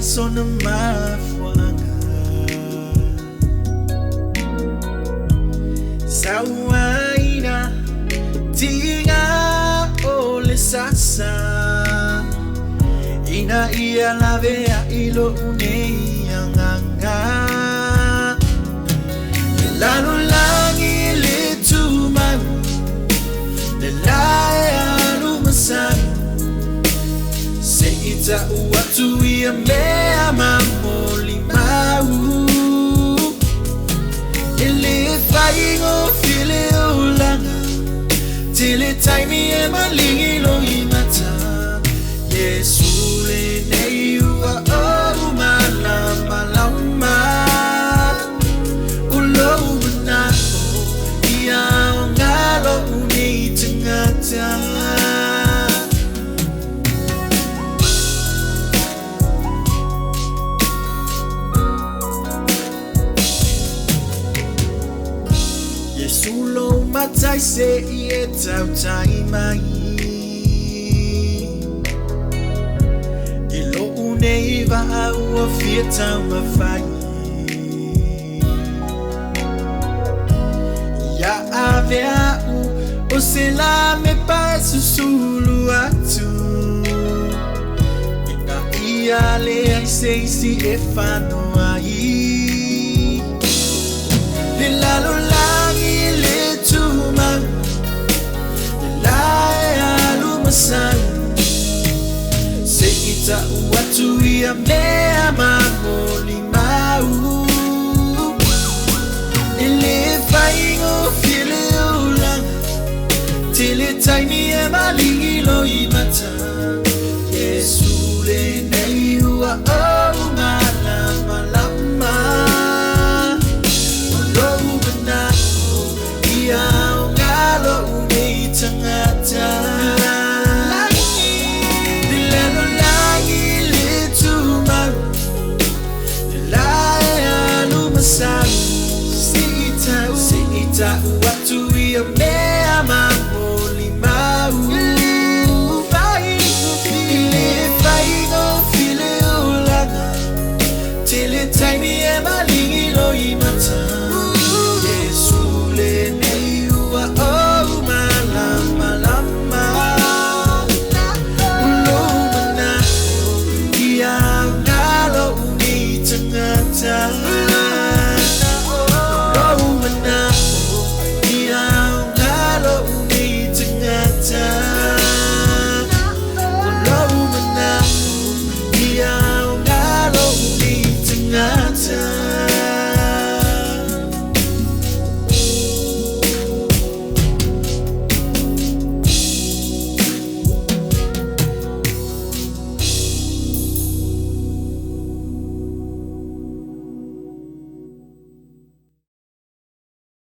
son of my Sawaina tinga ole sasa ina ia lavea ilo uneyanganga lalu langi lituman nelaya lumasan seita watu ia mea mamoli mau Flying or feeling long till it time me and my little imata. Yes, you are all my lama. Ulo na ya ngalo uni tengata. Sulo matai se ietau tai mai Ilo uneiva au fietau mafai Ya avea o se la me pai susulu atu Ina ia le ai sei si e fano ai Lilalo langi le tuman Lilaya lumasan Seita watu ia mea mamoli mau Ile faingo file ulang Tile taini e malingilo imata